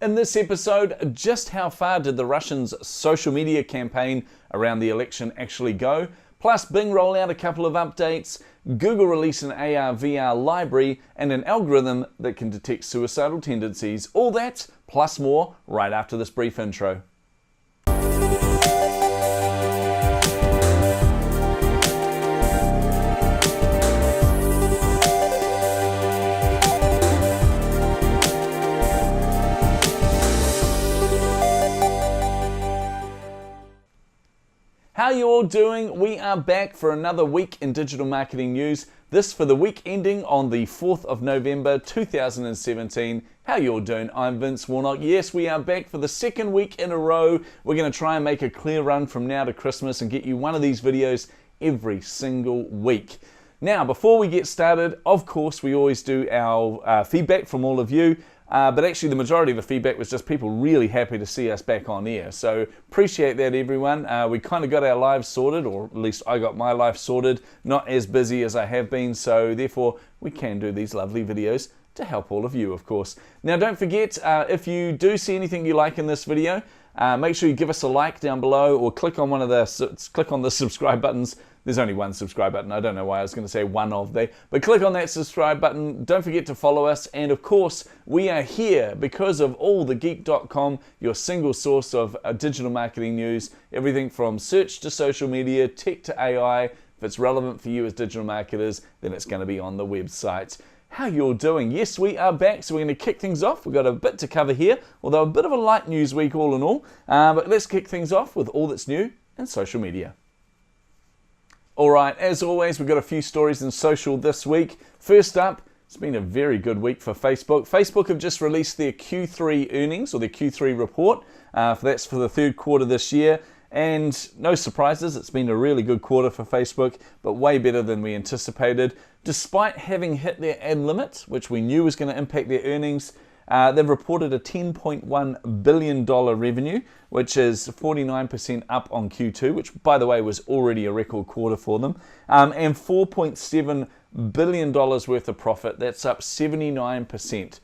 In this episode, just how far did the Russians' social media campaign around the election actually go? Plus, Bing roll out a couple of updates, Google release an AR/VR library, and an algorithm that can detect suicidal tendencies. All that, plus more, right after this brief intro. How are you all doing? We are back for another week in digital marketing news. This for the week ending on the 4th of November 2017. How are you all doing? I'm Vince Warnock. Yes, we are back for the second week in a row. We're going to try and make a clear run from now to Christmas and get you one of these videos every single week. Now, before we get started, of course, we always do our feedback from all of you. But actually the majority of the feedback was just people really happy to see us back on air. So appreciate that, everyone. We kind of got our lives sorted, or at least I got my life sorted. Not as busy as I have been, so therefore we can do these lovely videos to help all of you, of course. Now don't forget, if you do see anything you like in this video, make sure you give us a like down below or click on the subscribe buttons. There's only one subscribe button. I don't know why I was going to say one of them. But click on that subscribe button. Don't forget to follow us. And of course, we are here because of AllTheGeek.com, your single source of digital marketing news. Everything from search to social media, tech to AI. If it's relevant for you as digital marketers, then it's going to be on the website. How you all doing? Yes, we are back, so we're going to kick things off. We've got a bit to cover here, although a bit of a light news week all in all. But let's kick things off with all that's new in social media. Alright, as always, we've got a few stories in social this week. First up, it's been a very good week for Facebook. Facebook have just released their Q3 earnings, or their Q3 report. That's for the third quarter this year. And no surprises, it's been a really good quarter for Facebook, but way better than we anticipated. Despite having hit their ad limit, which we knew was going to impact their earnings, they've reported a $10.1 billion revenue, which is 49% up on Q2, which, by the way, was already a record quarter for them, and $4.7 billion worth of profit. That's up 79%.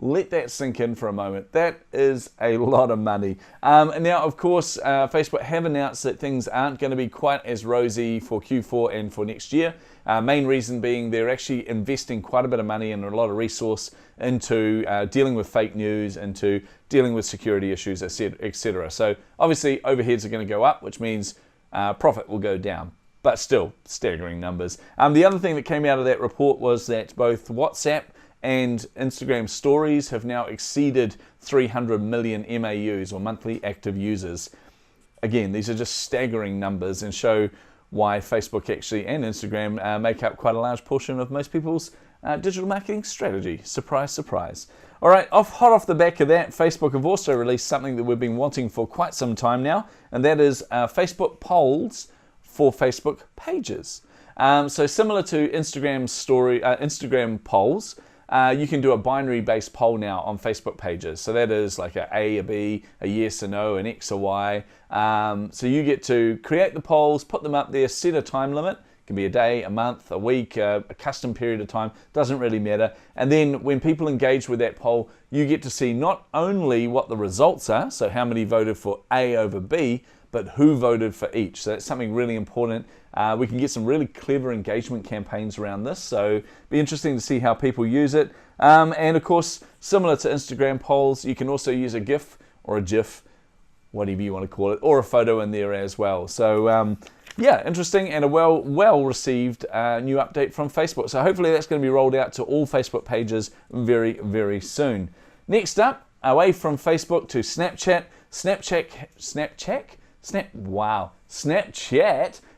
Let that sink in for a moment. That is a lot of money. And now, of course, Facebook have announced that things aren't going to be quite as rosy for Q4 and for next year. Main reason being they're actually investing quite a bit of money and a lot of resource into dealing with fake news, into dealing with security issues, etc. So obviously overheads are going to go up, which means profit will go down. But still, staggering numbers. The other thing that came out of that report was that both WhatsApp and Instagram stories have now exceeded 300 million MAUs, or monthly active users. Again, these are just staggering numbers and show why Facebook actually and Instagram make up quite a large portion of most people's digital marketing strategy. Surprise, surprise. All right, hot off the back of that, Facebook have also released something that we've been wanting for quite some time now, and that is Facebook polls for Facebook pages. So similar to Instagram polls, you can do a binary-based poll now on Facebook pages. So that is like a B, a yes, a no, an X, a Y. So you get to create the polls, put them up there, set a time limit. It can be a day, a month, a week, a custom period of time. Doesn't really matter. And then when people engage with that poll, you get to see not only what the results are, so how many voted for A over B, but who voted for each. So that's something really important. We can get some really clever engagement campaigns around this, so be interesting to see how people use it. And of course, similar to Instagram polls, you can also use a GIF or a GIF, whatever you want to call it, or a photo in there as well. So yeah, interesting and a well received new update from Facebook. So hopefully that's going to be rolled out to all Facebook pages very, very soon. Next up, away from Facebook to Snapchat. Snapchat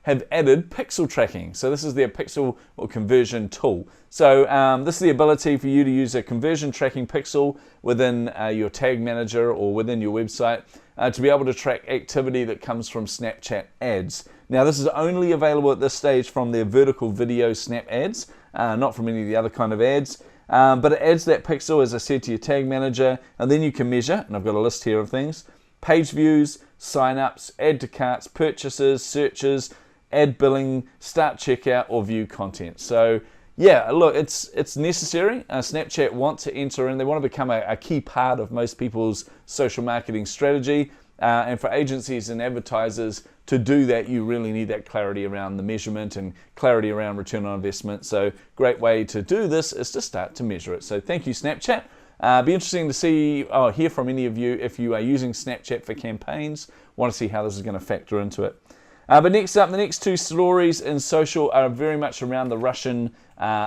have added pixel tracking. So this is their pixel or conversion tool. So this is the ability for you to use a conversion tracking pixel within your tag manager or within your website to be able to track activity that comes from Snapchat ads. Now this is only available at this stage from their vertical video snap ads, not from any of the other kind of ads. But it adds that pixel, as I said, to your tag manager, and then you can measure, and I've got a list here of things, page views, sign-ups, add to carts, purchases, searches, ad billing, start checkout, or view content. So Yeah, look, it's necessary. Snapchat want to enter in. They want to become a key part of most people's social marketing strategy. And for agencies and advertisers to do that, you really need that clarity around the measurement and clarity around return on investment. So great way to do this is to start to measure it. So thank you, Snapchat. Be interesting to see or hear from any of you if you are using Snapchat for campaigns. Want to see how this is going to factor into it. But next up, the next two stories in social are very much around the Russian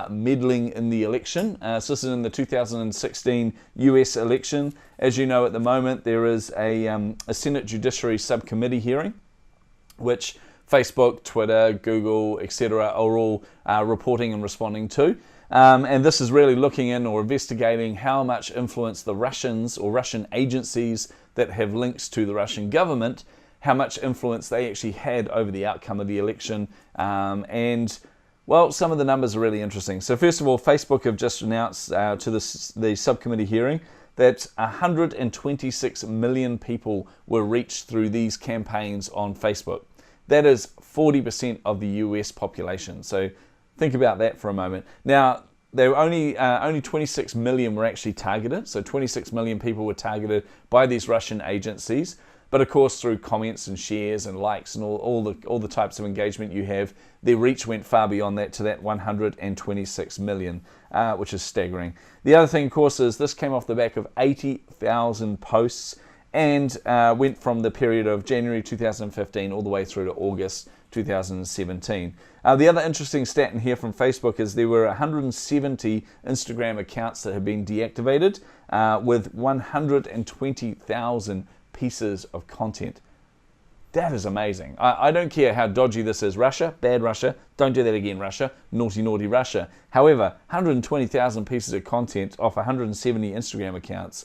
meddling in the election. So this is in the 2016 US election. As you know, at the moment, there is a Senate Judiciary Subcommittee hearing, which Facebook, Twitter, Google, etc. are all reporting and responding to. And this is really looking in or investigating how much influence the Russians or Russian agencies that have links to the Russian government, how much influence they actually had over the outcome of the election. And, well, some of the numbers are really interesting. So first of all, Facebook have just announced to the subcommittee hearing that 126 million people were reached through these campaigns on Facebook. That is 40% of the US population. So think about that for a moment. Now, there were only 26 million were actually targeted. So 26 million people were targeted by these Russian agencies. But of course, through comments and shares and likes and all the types of engagement you have, their reach went far beyond that to that 126 million, which is staggering. The other thing, of course, is this came off the back of 80,000 posts and went from the period of January 2015 all the way through to August 2017. The other interesting stat in here from Facebook is there were 170 Instagram accounts that have been deactivated with 120,000 pieces of content. That is amazing. I don't care how dodgy this is. Russia, bad Russia, don't do that again, Russia, naughty, naughty Russia. However, 120,000 pieces of content off 170 Instagram accounts,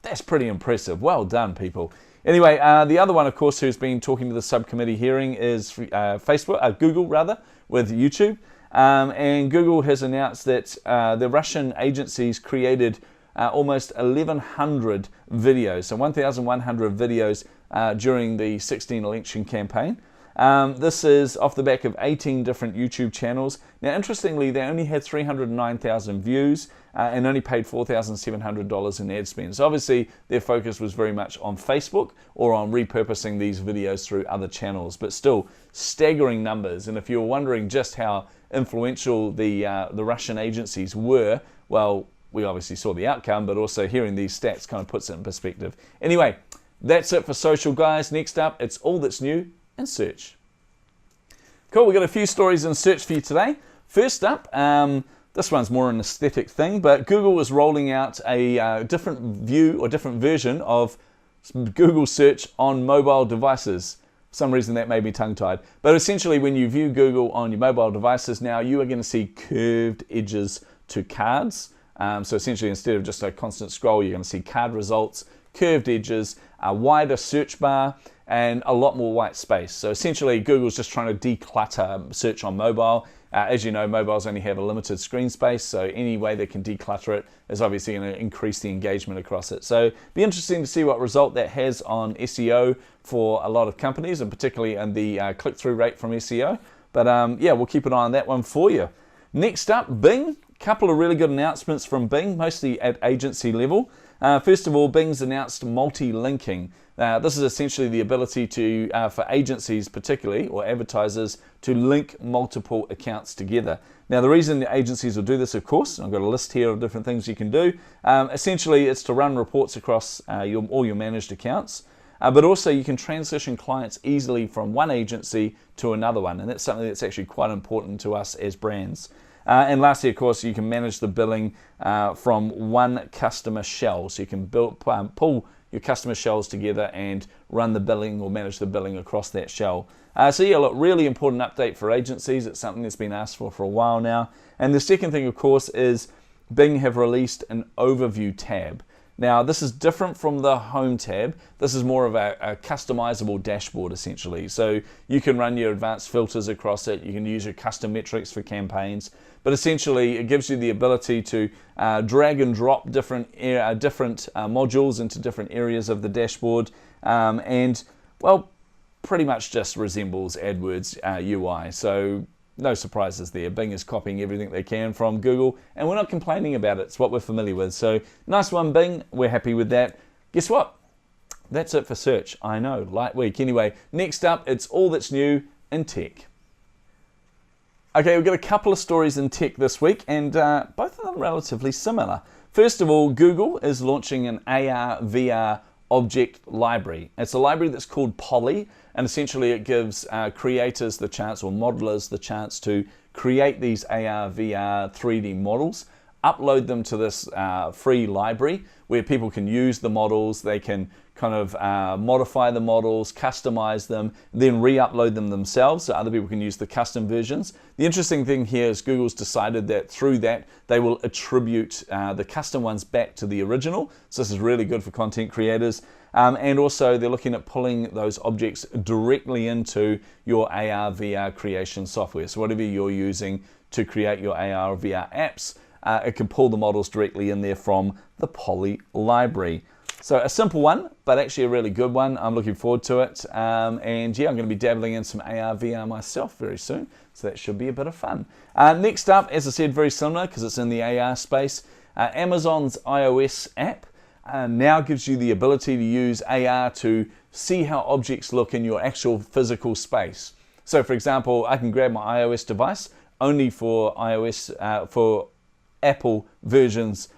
that's pretty impressive. Well done, people. Anyway, the other one, of course, who's been talking to the subcommittee hearing is Google, with YouTube. And Google has announced that the Russian agencies created almost 1,100 videos, so 1,100 videos during the 16 election campaign. This is off the back of 18 different YouTube channels. Now, interestingly, they only had 309,000 views and only paid $4,700 in ad spend. So obviously, their focus was very much on Facebook or on repurposing these videos through other channels, but still staggering numbers. And if you're wondering just how influential the Russian agencies were, well, we obviously saw the outcome, but also hearing these stats kind of puts it in perspective. Anyway, that's it for social, guys. Next up, it's all that's new in search. Cool, we've got a few stories in search for you today. First up, this one's more an aesthetic thing, but Google is rolling out a different view or different version of Google search on mobile devices. For some reason that made me tongue-tied. But essentially, when you view Google on your mobile devices now, you are going to see curved edges to cards. So essentially, instead of just a constant scroll, you're going to see card results, curved edges, a wider search bar, and a lot more white space. So essentially, Google's just trying to declutter search on mobile. As you know, mobiles only have a limited screen space, so any way they can declutter it is obviously going to increase the engagement across it. So be interesting to see what result that has on SEO for a lot of companies, and particularly in the click-through rate from SEO. But yeah, we'll keep an eye on that one for you. Next up, Bing. Couple of really good announcements from Bing, mostly at agency level. First of all, Bing's announced multi-linking. This is essentially the ability to, for agencies particularly, or advertisers, to link multiple accounts together. Now, the reason the agencies will do this, of course, I've got a list here of different things you can do. Essentially, it's to run reports across all your managed accounts. But also, you can transition clients easily from one agency to another one. And that's something that's actually quite important to us as brands. And lastly, of course, you can manage the billing from one customer shell. So you can pull your customer shells together and run the billing or manage the billing across that shell. So yeah, look, really important update for agencies. It's something that's been asked for a while now. And the second thing, of course, is Bing have released an overview tab. Now, this is different from the Home tab. This is more of a customizable dashboard, essentially. So you can run your advanced filters across it. You can use your custom metrics for campaigns. But essentially, it gives you the ability to drag and drop different modules into different areas of the dashboard. And, well, pretty much just resembles AdWords UI. So No surprises there. Bing is copying everything they can from Google, and we're not complaining about it. It's what we're familiar with. So nice one, Bing. We're happy with that. Guess what? That's it for search. I know, light week. Anyway, next up, it's all that's new in tech. Okay, we've got a couple of stories in tech this week, and both of them relatively similar. First of all, Google is launching an AR/VR object library. It's a library that's called Poly, and essentially it gives creators the chance, or modelers the chance, to create these AR/VR 3D models, upload them to this free library where people can use the models, they can kind of modify the models, customize them, then re-upload them themselves so other people can use the custom versions. The interesting thing here is Google's decided that through that they will attribute the custom ones back to the original. So this is really good for content creators. And also they're looking at pulling those objects directly into your AR/VR creation software. So whatever you're using to create your AR/VR apps, it can pull the models directly in there from the Poly library. So a simple one, but actually a really good one. I'm looking forward to it. And yeah, I'm going to be dabbling in some AR/VR myself very soon. So that should be a bit of fun. Next up, as I said, very similar because it's in the AR space. Amazon's iOS app now gives you the ability to use AR to see how objects look in your actual physical space. So for example, I can grab my iOS device only for iOS, for Apple versions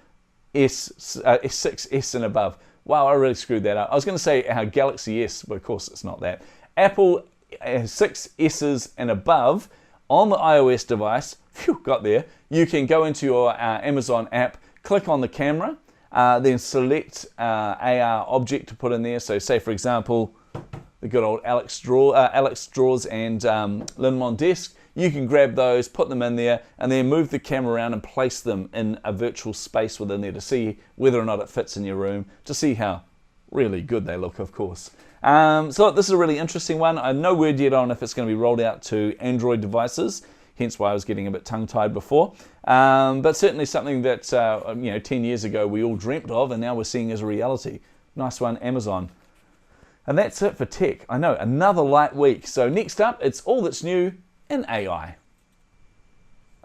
S6S and above. Wow, I really screwed that up. I was going to say Galaxy S, but of course it's not that. Apple 6S's and above on the iOS device, phew, got there, you can go into your Amazon app, click on the camera, then select AR object to put in there. So say for example, the good old Alex Drawers and Linmon desk. You can grab those, put them in there, and then move the camera around and place them in a virtual space within there to see whether or not it fits in your room, to see how really good they look, of course. So this is a really interesting one. I have no word yet on if it's going to be rolled out to Android devices, hence why I was getting a bit tongue-tied before. But certainly something that 10 years ago we all dreamt of, and now we're seeing as a reality. Nice one, Amazon. And that's it for tech. I know, another light week. So next up, it's all that's new in AI.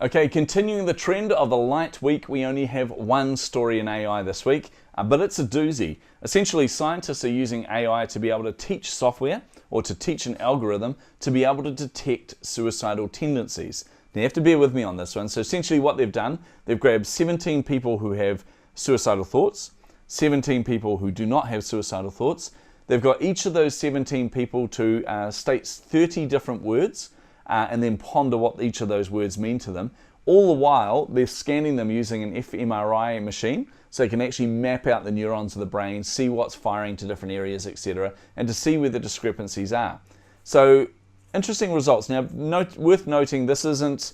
Okay, continuing the trend of a light week, we only have one story in AI this week, but it's a doozy. Essentially, scientists are using AI to be able to teach software, or to teach an algorithm to be able to detect suicidal tendencies. Now you have to bear with me on this one. So essentially what they've done, they've grabbed 17 people who have suicidal thoughts, 17 people who do not have suicidal thoughts. They've got each of those 17 people to state 30 different words, and then ponder what each of those words mean to them. All the while, they're scanning them using an fMRI machine, so they can actually map out the neurons of the brain, see what's firing to different areas, etc., and to see where the discrepancies are. So, interesting results. Now, worth noting, this isn't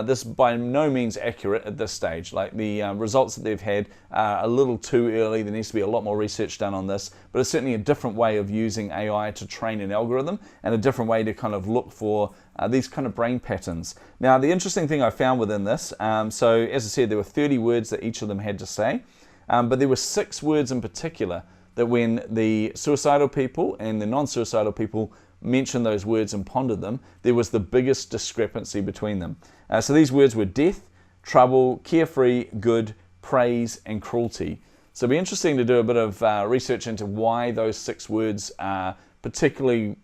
this by no means accurate at this stage. Like the results that they've had are a little too early. There needs to be a lot more research done on this, but it's certainly a different way of using AI to train an algorithm and a different way to kind of look for these kind of brain patterns. Now, the interesting thing I found within this, so as I said, there were 30 words that each of them had to say, but there were 6 words in particular that when the suicidal people and the non-suicidal people mentioned those words and pondered them, there was the biggest discrepancy between them. So these words were death, trouble, carefree, good, praise, and cruelty. So it'll be interesting to do a bit of research into why those 6 words are particularly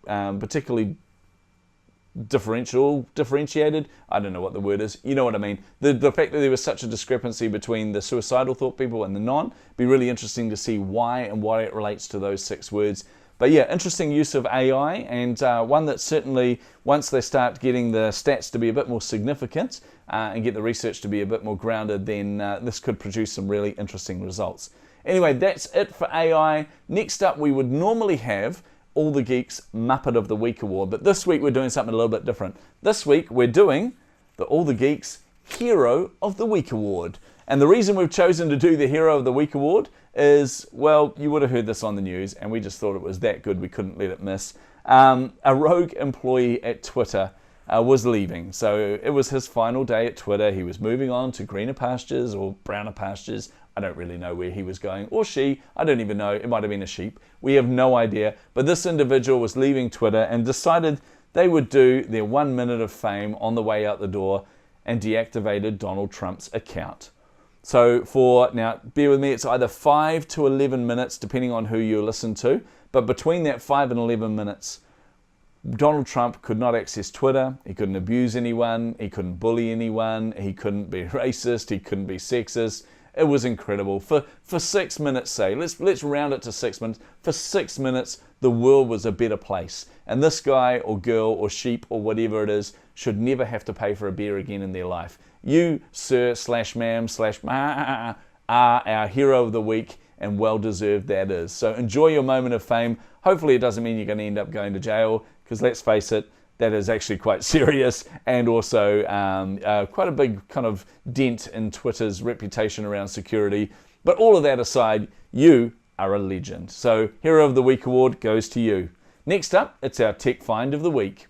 differentiated. I don't know what the word is. You know what I mean. The fact that there was such a discrepancy between the suicidal thought people and the non, be really interesting to see why and why it relates to those 6 words. But yeah, interesting use of AI, and one that certainly, once they start getting the stats to be a bit more significant and get the research to be a bit more grounded, then this could produce some really interesting results. Anyway, that's it for AI. Next up, we would normally have AllTheGeek's Muppet of the Week award, but this week we're doing something a little bit different. This week we're doing the AllTheGeek's Hero of the Week award. And the reason we've chosen to do the Hero of the Week award is, well, you would have heard this on the news, and we just thought it was that good we couldn't let it miss. A rogue employee at Twitter was leaving. So it was his final day at Twitter. He was moving on to greener pastures or browner pastures. I don't really know where he was going, or she. I don't even know. It might have been a sheep. We have no idea. But this individual was leaving Twitter and decided they would do their 1 minute of fame on the way out the door and deactivated Donald Trump's account. So now bear with me, it's either 5 to 11 minutes depending on who you listen to, but between that 5 and 11 minutes, Donald Trump could not access Twitter, he couldn't abuse anyone, he couldn't bully anyone, he couldn't be racist, he couldn't be sexist. It was incredible. For 6 minutes, say, let's round it to 6 minutes. For 6 minutes, the world was a better place. And this guy or girl or sheep or whatever it is should never have to pay for a beer again in their life. You, sir, /ma'am, are our hero of the week, and well deserved that is. So enjoy your moment of fame. Hopefully it doesn't mean you're going to end up going to jail, because let's face it, that is actually quite serious, and also quite a big kind of dent in Twitter's reputation around security. But all of that aside, you are a legend. So Hero of the Week award goes to you. Next up, it's our Tech Find of the Week.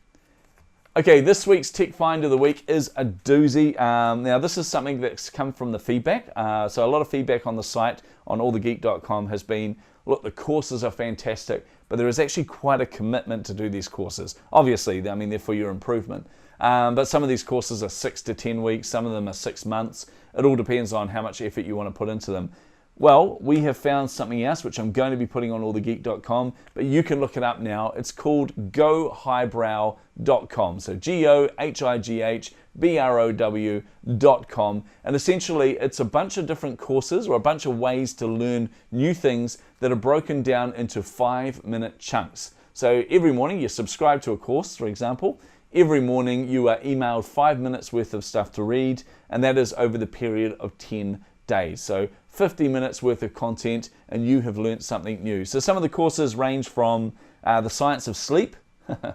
Okay, this week's Tech Find of the Week is a doozy. Now, this is something that's come from the feedback. So a lot of feedback on the site, on allthegeek.com, has been, look, the courses are fantastic, but there is actually quite a commitment to do these courses. Obviously, I mean, they're for your improvement. But some of these courses are 6 to 10 weeks, some of them are 6 months. It all depends on how much effort you want to put into them. Well, we have found something else, which I'm going to be putting on allthegeek.com, but you can look it up now. It's called gohighbrow.com. So gohighbrow.com. And essentially, it's a bunch of different courses or a bunch of ways to learn new things that are broken down into 5-minute chunks. So every morning you subscribe to a course, for example. Every morning you are emailed 5 minutes worth of stuff to read, and that is over the period of 10 days. So 50 minutes worth of content, and you have learnt something new. So some of the courses range from the science of sleep through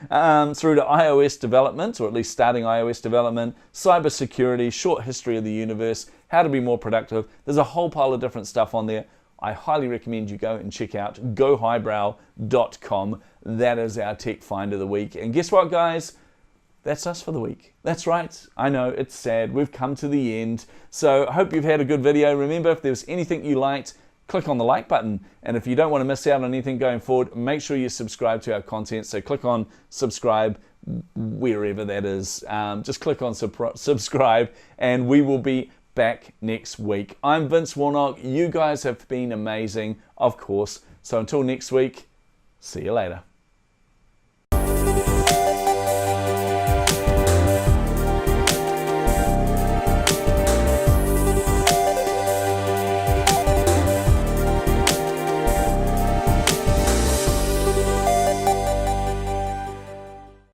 to iOS development, or at least starting iOS development, cybersecurity, short history of the universe, how to be more productive. There's a whole pile of different stuff on there. I highly recommend you go and check out gohighbrow.com. That is our Tech Find of the Week. And guess what, guys? That's us for the week. That's right. I know, it's sad. We've come to the end. So I hope you've had a good video. Remember, if there's anything you liked, click on the like button. And if you don't want to miss out on anything going forward, make sure you subscribe to our content. So click on subscribe wherever that is. Just click on subscribe, and we will be back next week. I'm Vince Warnock. You guys have been amazing, of course. So until next week, see you later.